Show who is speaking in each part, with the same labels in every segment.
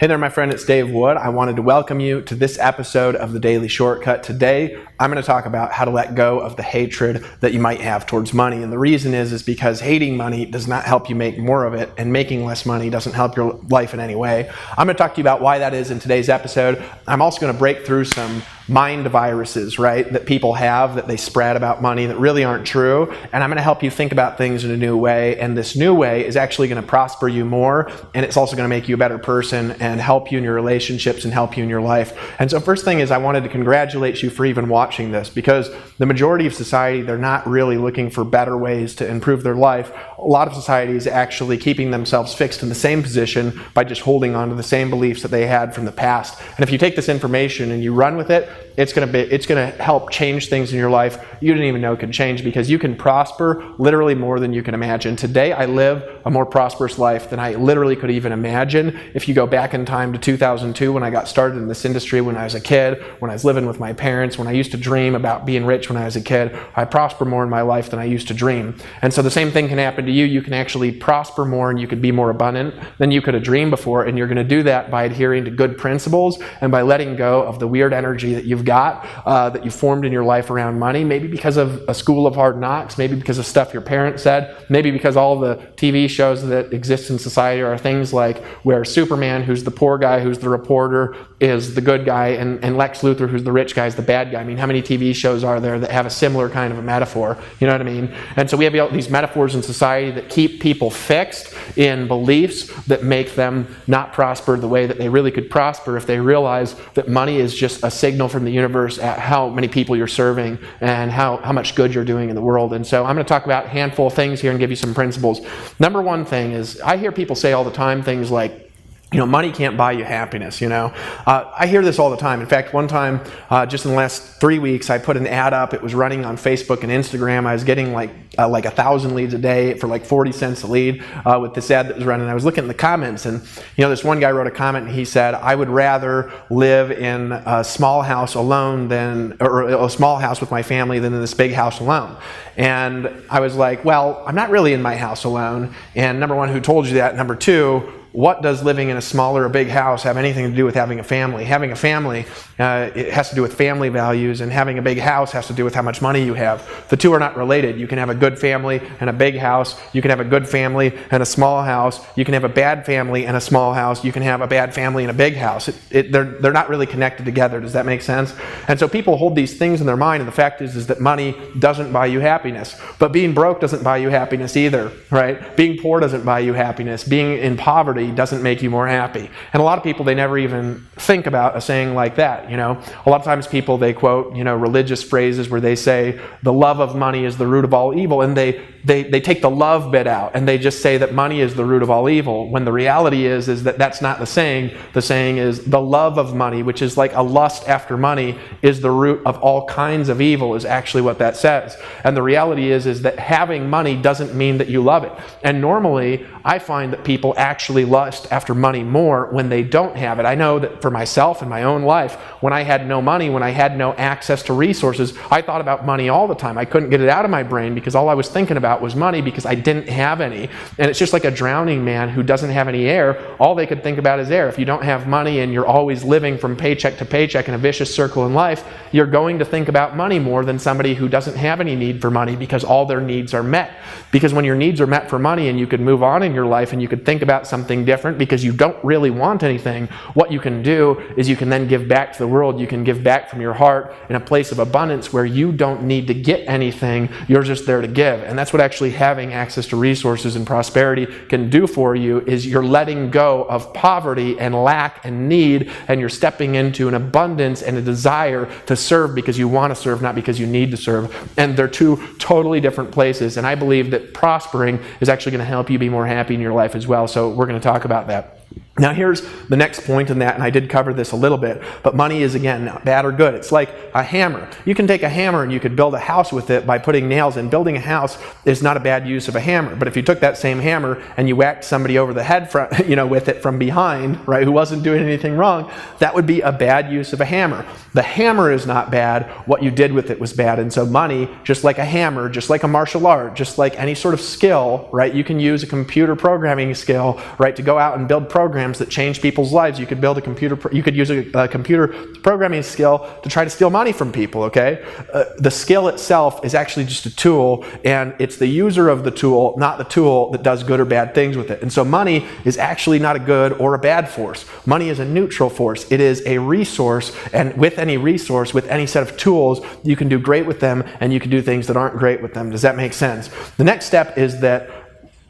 Speaker 1: Hey there, my friend, it's Dave Wood. I wanted to welcome you to this episode of The Daily Shortcut. Today, I'm going to talk about how to let go of the hatred that you might have towards money. And the reason is because hating money does not help you make more of it, and making less money doesn't help your life in any way. I'm going to talk to you about why that is in today's episode. I'm also going to break through some mind viruses, right, that people have that they spread about money that really aren't true. And I'm going to help you think about things in a new way. And this new way is actually going to prosper you more. And it's also going to make you a better person and help you in your relationships and help you in your life. And so first thing is, I wanted to congratulate you for even watching this, because the majority of society, they're not really looking for better ways to improve their life. A lot of society is actually keeping themselves fixed in the same position by just holding on to the same beliefs that they had from the past. And if you take this information and you run with it, it's going to help change things in your life you didn't even know could change, because you can prosper literally more than you can imagine. Today, I live a more prosperous life than I literally could even imagine. If you go back in time to 2002, when I got started in this industry, when I was a kid, when I was living with my parents, when I used to dream about being rich when I was a kid, I prosper more in my life than I used to dream. And so the same thing can happen to you. You can actually prosper more and you could be more abundant than you could have dreamed before. And you're going to do that by adhering to good principles and by letting go of the weird energy that you've got, that you formed in your life around money, maybe because of a school of hard knocks, maybe because of stuff your parents said, maybe because all the TV shows that exist in society are things like where Superman, who's the poor guy, who's the reporter, is the good guy, and Lex Luthor, who's the rich guy, is the bad guy. I mean, how many TV shows are there that have a similar kind of a metaphor? You know what I mean? And so we have these metaphors in society that keep people fixed in beliefs that make them not prosper the way that they really could prosper if they realize that money is just a signal from the universe at how many people you're serving and how much good you're doing in the world. And so I'm going to talk about a handful of things here and give you some principles. Number one thing is, I hear people say all the time things like, money can't buy you happiness, I hear this all the time. In fact, one time, just in the last 3 weeks, I put an ad up. It was running on Facebook and Instagram. I was getting like 1,000 leads a day for like 40 cents a lead with this ad that was running. I was looking at the comments, and this one guy wrote a comment, and he said, I would rather live in a small house alone or a small house with my family than in this big house alone. And I was like, well, I'm not really in my house alone. And number one, who told you that? Number two, what does living in a small or a big house have anything to do with having a family? Having a family, it has to do with family values, and having a big house has to do with how much money you have. The two are not related. You can have a good family and a big house. You can have a good family and a small house. You can have a bad family and a small house. You can have a bad family and a big house. They're not really connected together. Does that make sense? And so people hold these things in their mind, and the fact is that money doesn't buy you happiness. But being broke doesn't buy you happiness either, right? Being poor doesn't buy you happiness. Being in poverty doesn't make you more happy. And a lot of people, they never even think about a saying like that. A lot of times people, they quote religious phrases where they say the love of money is the root of all evil, and they take the love bit out and they just say that money is the root of all evil, when the reality is that that's not the saying. The saying is the love of money, which is like a lust after money, is the root of all kinds of evil, is actually what that says. And the reality is that having money doesn't mean that you love it. And normally I find that people actually lust after money more when they don't have it. I know that for myself in my own life, when I had no money, when I had no access to resources, I thought about money all the time. I couldn't get it out of my brain because all I was thinking about was money, because I didn't have any. And it's just like a drowning man who doesn't have any air. All they could think about is air. If you don't have money and you're always living from paycheck to paycheck in a vicious circle in life, you're going to think about money more than somebody who doesn't have any need for money, because all their needs are met. Because when your needs are met for money and you could move on in your life and you could think about something different because you don't really want anything, what you can do is you can then give back to the world. You can give back from your heart in a place of abundance where you don't need to get anything. You're just there to give. And that's what actually having access to resources and prosperity can do for you, is you're letting go of poverty and lack and need, and you're stepping into an abundance and a desire to serve because you want to serve, not because you need to serve. And they're two totally different places. And I believe that prospering is actually going to help you be more happy in your life as well. So we're going to talk about that. Now here's the next point in that, and I did cover this a little bit, but money is, again, not bad or good. It's like a hammer. You can take a hammer and you could build a house with it by putting nails in. Building a house is not a bad use of a hammer, but if you took that same hammer and you whacked somebody over the head with it from behind, right, who wasn't doing anything wrong, that would be a bad use of a hammer. The hammer is not bad. What you did with it was bad. And so money, just like a hammer, just like a martial art, just like any sort of skill, right, you can use a computer programming skill, right, to go out and build programs programs that change people's lives. You could build you could use a computer programming skill to try to steal money from people, okay? The skill itself is actually just a tool, and it's the user of the tool, not the tool, that does good or bad things with it. And so money is actually not a good or a bad force. Money is a neutral force. It is a resource, and with any resource, with any set of tools, you can do great with them, and you can do things that aren't great with them. Does that make sense? The next step is that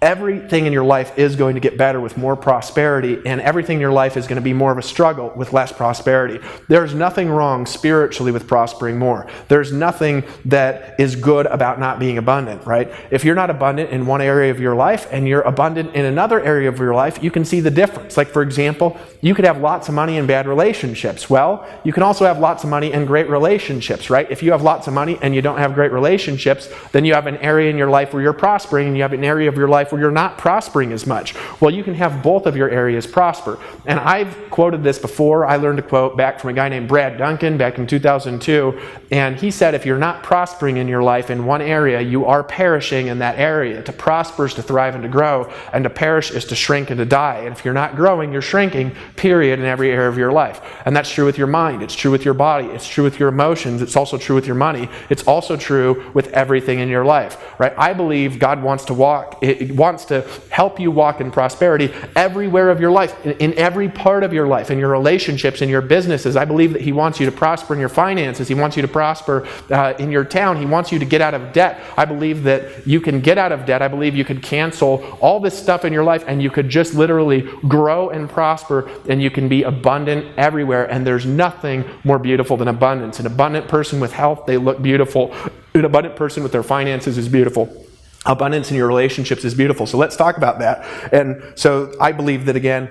Speaker 1: everything in your life is going to get better with more prosperity, and everything in your life is going to be more of a struggle with less prosperity. There's nothing wrong spiritually with prospering more. There's nothing that is good about not being abundant, right? If you're not abundant in one area of your life and you're abundant in another area of your life, you can see the difference. Like, for example, you could have lots of money and bad relationships. Well, you can also have lots of money and great relationships, right? If you have lots of money and you don't have great relationships, then you have an area in your life where you're prospering, and you have an area of your life where you're not prospering as much. Well, you can have both of your areas prosper. And I've quoted this before. I learned a quote back from a guy named Brad Duncan back in 2002, and he said, if you're not prospering in your life in one area, you are perishing in that area. To prosper is to thrive and to grow, and to perish is to shrink and to die. And if you're not growing, you're shrinking, period, in every area of your life. And that's true with your mind. It's true with your body. It's true with your emotions. It's also true with your money. It's also true with everything in your life, right? I believe God wants to help you walk in prosperity everywhere of your life, in every part of your life, in your relationships, in your businesses. I believe that He wants you to prosper in your finances. He wants you to prosper in your town. He wants you to get out of debt. I believe that you can get out of debt. I believe you could cancel all this stuff in your life, and you could just literally grow and prosper, and you can be abundant everywhere. And there's nothing more beautiful than abundance. An abundant person with health, they look beautiful. An abundant person with their finances is beautiful. Abundance in your relationships is beautiful. So let's talk about that. And so I believe that again,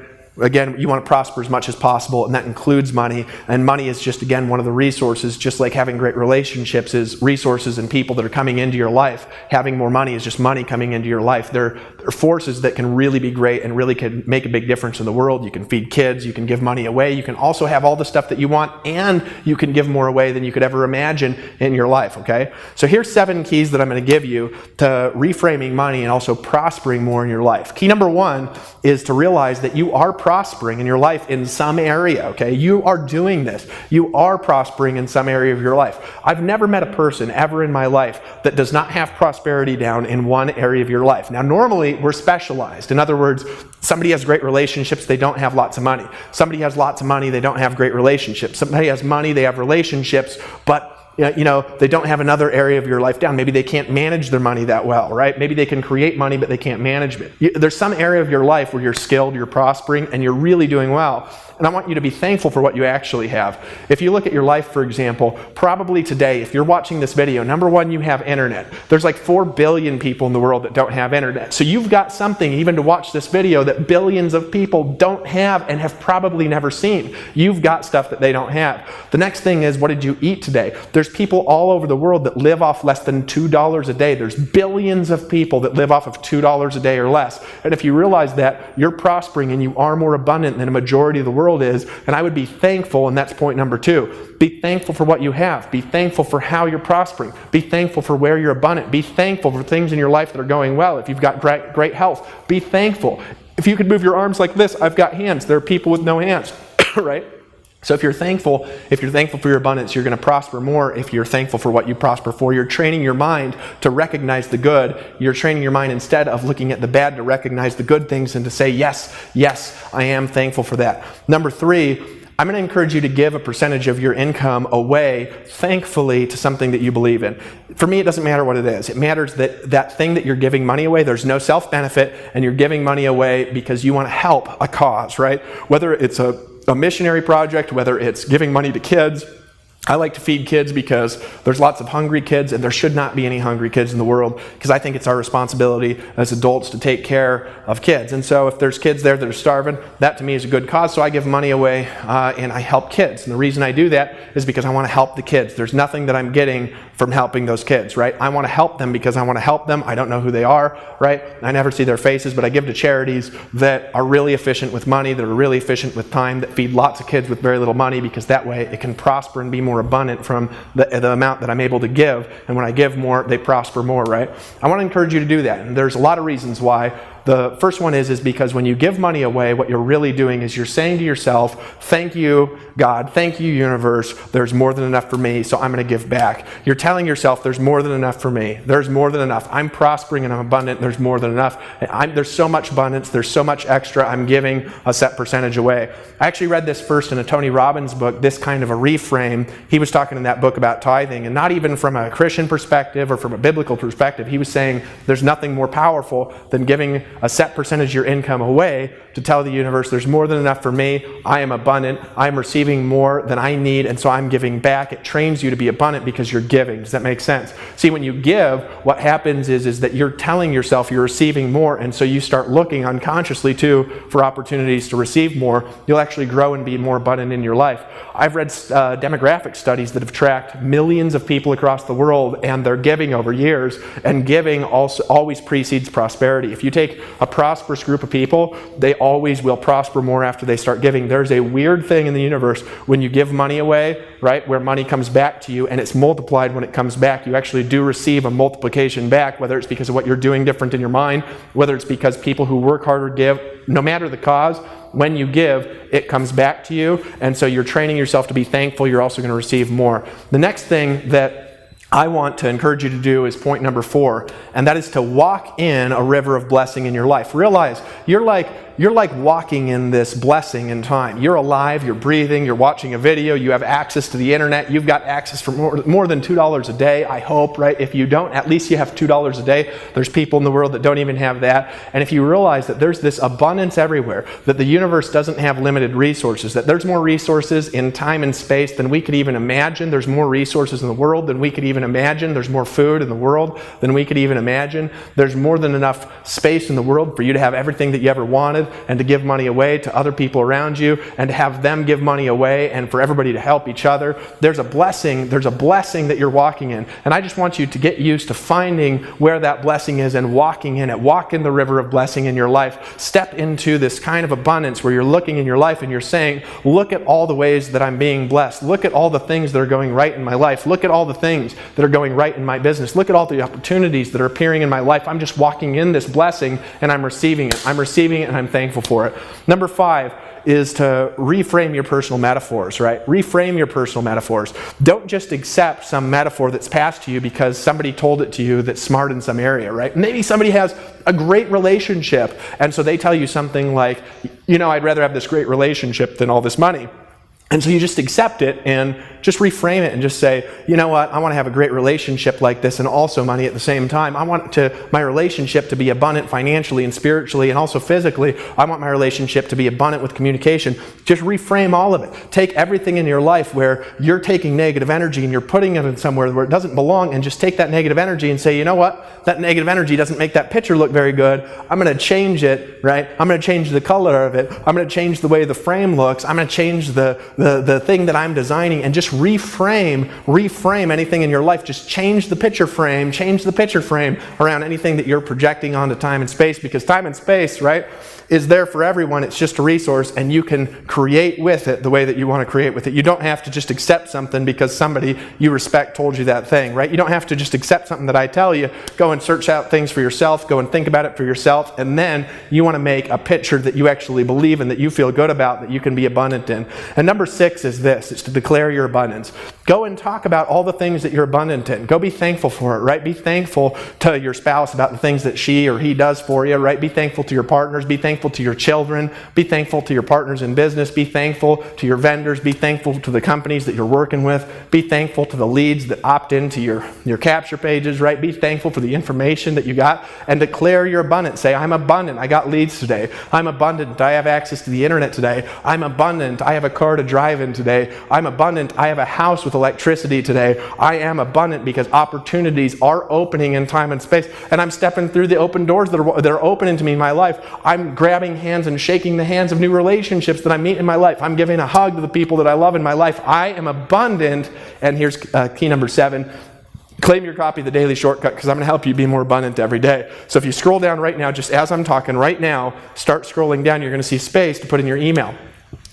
Speaker 1: you want to prosper as much as possible, and that includes money. And money is just, again, one of the resources, just like having great relationships is resources and people that are coming into your life. Having more money is just money coming into your life. They're forces that can really be great and really can make a big difference in the world. You can feed kids, you can give money away, you can also have all the stuff that you want, and you can give more away than you could ever imagine in your life, okay? So here's 7 keys that I'm going to give you to reframing money and also prospering more in your life. Key number 1 is to realize that you are prospering in your life in some area, okay? You are doing this. You are prospering in some area of your life. I've never met a person ever in my life that does not have prosperity down in one area of your life. Now, normally, we're specialized. In other words, somebody has great relationships, they don't have lots of money. Somebody has lots of money, they don't have great relationships. Somebody has money, they have relationships, but they don't have another area of your life down. Maybe they can't manage their money that well, right? Maybe they can create money, but they can't manage it. There's some area of your life where you're skilled, you're prospering, and you're really doing well. And I want you to be thankful for what you actually have. If you look at your life, for example, probably today, if you're watching this video, number 1, you have internet. There's like 4 billion people in the world that don't have internet. So you've got something even to watch this video that billions of people don't have and have probably never seen. You've got stuff that they don't have. The next thing is, what did you eat today? There's people all over the world that live off less than $2 a day. There's billions of people that live off of $2 a day or less. And if you realize that, you're prospering and you are more abundant than a majority of the world is, and I would be thankful, and that's point number 2. Be thankful for what you have. Be thankful for how you're prospering. Be thankful for where you're abundant. Be thankful for things in your life that are going well. If you've got great health, be thankful. If you could move your arms like this, I've got hands. There are people with no hands, right? So if you're thankful for your abundance, you're going to prosper more. If you're thankful for what you prosper for, you're training your mind to recognize the good. You're training your mind, instead of looking at the bad, to recognize the good things and to say, yes, I am thankful for that. Number 3, I'm going to encourage you to give a percentage of your income away, thankfully, to something that you believe in. For me, it doesn't matter what it is. It matters that that thing that you're giving money away, there's no self-benefit, and you're giving money away because you want to help a cause, right? Whether it's a missionary project, whether it's giving money to kids. I like to feed kids because there's lots of hungry kids, and there should not be any hungry kids in the world, because I think it's our responsibility as adults to take care of kids. And so if there's kids there that are starving, that to me is a good cause, so I give money away and I help kids. And the reason I do that is because I want to help the kids. There's nothing that I'm getting from helping those kids, right? I want to help them because I want to help them. I don't know who they are, right? I never see their faces, but I give to charities that are really efficient with money, that are really efficient with time, that feed lots of kids with very little money, because that way it can prosper and be more abundant from the amount that I'm able to give. And when I give more, they prosper more, right? I want to encourage you to do that. And there's a lot of reasons why The first one is because when you give money away, what you're really doing is you're saying to yourself, thank you, God, thank you, universe, there's more than enough for me, so I'm going to give back. You're telling yourself there's more than enough for me. There's more than enough. I'm prospering and I'm abundant. There's more than enough. There's so much abundance. There's so much extra. I'm giving a set percentage away. I actually read this first in a Tony Robbins book, this kind of a reframe. He was talking in that book about tithing, and not even from a Christian perspective or from a biblical perspective. He was saying there's nothing more powerful than giving a set percentage of your income away to tell the universe there's more than enough for me. I am abundant. I am receiving more than I need, and so I'm giving back. It trains you to be abundant because you're giving. Does that make sense? See, when you give, what happens is that you're telling yourself you're receiving more, and so you start looking unconsciously too for opportunities to receive more. You'll actually grow and be more abundant in your life. I've read demographic studies that have tracked millions of people across the world and their giving over years, and giving also always precedes prosperity. If you take a prosperous group of people, they always will prosper more after they start giving. There's a weird thing in the universe when you give money away, right, where money comes back to you and it's multiplied when it comes back. You actually do receive a multiplication back, whether it's because of what you're doing different in your mind, whether it's because people who work harder give. No matter the cause, when you give, it comes back to you, and so you're training yourself to be thankful. You're also going to receive more. The next thing that I want to encourage you to do is point number 4, and that is to walk in a river of blessing in your life. Realize you're like walking in this blessing in time. You're alive, you're breathing, you're watching a video, you have access to the internet, you've got access for more than $2 a day, I hope, right? If you don't, at least you have $2 a day. There's people in the world that don't even have that. And if you realize that there's this abundance everywhere, that the universe doesn't have limited resources, that there's more resources in time and space than we could even imagine, there's more resources in the world than we could even imagine, there's more food in the world than we could even imagine, there's more than enough space in the world for you to have everything that you ever wanted, and to give money away to other people around you, and to have them give money away, and for everybody to help each other. There's a blessing that you're walking in. And I just want you to get used to finding where that blessing is and walking in it. Walk in the river of blessing in your life. Step into this kind of abundance where you're looking in your life and you're saying, look at all the ways that I'm being blessed. Look at all the things that are going right in my life. Look at all the things that are going right in my business. Look at all the opportunities that are appearing in my life. I'm just walking in this blessing and I'm receiving it. I'm receiving it and I'm thankful for it. Number 5 is to reframe your personal metaphors, right? Reframe your personal metaphors. Don't just accept some metaphor that's passed to you because somebody told it to you that's smart in some area, right? Maybe somebody has a great relationship, and so they tell you something like, I'd rather have this great relationship than all this money. And so you just accept it and just reframe it and just say, you know what, I want to have a great relationship like this and also money at the same time. I want my relationship to be abundant financially and spiritually and also physically. I want my relationship to be abundant with communication. Just reframe all of it. Take everything in your life where you're taking negative energy and you're putting it in somewhere where it doesn't belong, and just take that negative energy and say, you know what, that negative energy doesn't make that picture look very good. I'm going to change it, right? I'm going to change the color of it. I'm going to change the way the frame looks. I'm going to change the thing that I'm designing, and just reframe anything in your life. Just change the picture frame around anything that you're projecting onto time and space, because time and space, right, is there for everyone. It's just a resource, and you can create with it the way that you want to create with it. You don't have to just accept something because somebody you respect told you that thing, right? You don't have to just accept something that I tell you. Go and search out things for yourself. Go and think about it for yourself, and then you want to make a picture that you actually believe in, that you feel good about, that you can be abundant in. And number 6 is this. It's to declare your abundance. Go and talk about all the things that you're abundant in. Go be thankful for it, right? Be thankful to your spouse about the things that she or he does for you, right? Be thankful to your partners. Be thankful to your children. Be thankful to your partners in business. Be thankful to your vendors. Be thankful to the companies that you're working with. Be thankful to the leads that opt into your capture pages, right? Be thankful for the information that you got, and declare your abundance. Say, I'm abundant. I got leads today. I'm abundant. I have access to the internet today. I'm abundant. I have a car to drive in today. I'm abundant. I have a house with electricity today. I am abundant because opportunities are opening in time and space, and I'm stepping through the open doors that are opening to me in my life. I'm grabbing hands and shaking the hands of new relationships that I meet in my life. I'm giving a hug to the people that I love in my life. I am abundant. And here's key number 7. Claim your copy of the Daily Shortcut, because I'm going to help you be more abundant every day. So if you scroll down right now, just as I'm talking right now, start scrolling down, you're going to see space to put in your email.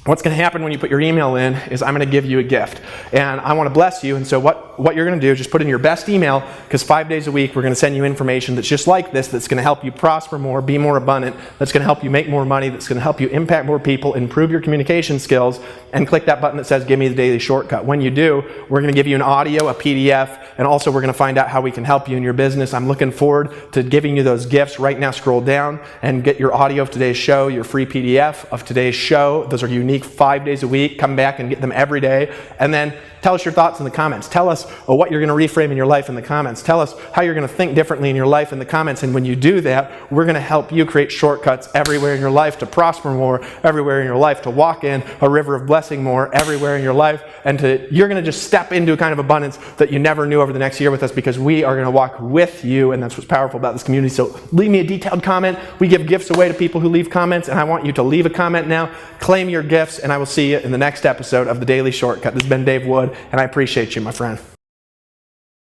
Speaker 1: what's going to happen when you put your email in is I'm going to give you a gift, and I want to bless you. And so what you're going to do is just put in your best email, because 5 days a week we're going to send you information that's just like this, that's going to help you prosper more, be more abundant, that's going to help you make more money, that's going to help you impact more people, improve your communication skills, and click that button that says give me the daily shortcut. When you do, we're going to give you an audio, a PDF, and also we're going to find out how we can help you in your business. I'm looking forward to giving you those gifts. Right now, scroll down and get your audio of today's show, your free PDF of today's show. Those are unique 5 days a week. Come back and get them every day. And then tell us your thoughts in the comments. Tell us what you're going to reframe in your life in the comments. Tell us how you're going to think differently in your life in the comments. And when you do that, we're going to help you create shortcuts everywhere in your life to prosper more, everywhere in your life to walk in a river of blessing more, everywhere in your life. And you're going to just step into a kind of abundance that you never knew over the next year with us, because we are going to walk with you. And that's what's powerful about this community. So leave me a detailed comment. We give gifts away to people who leave comments, and I want you to leave a comment now. Claim your gifts, and I will see you in the next episode of The Daily Shortcut. This has been Dave Wood, and I appreciate you, my friend.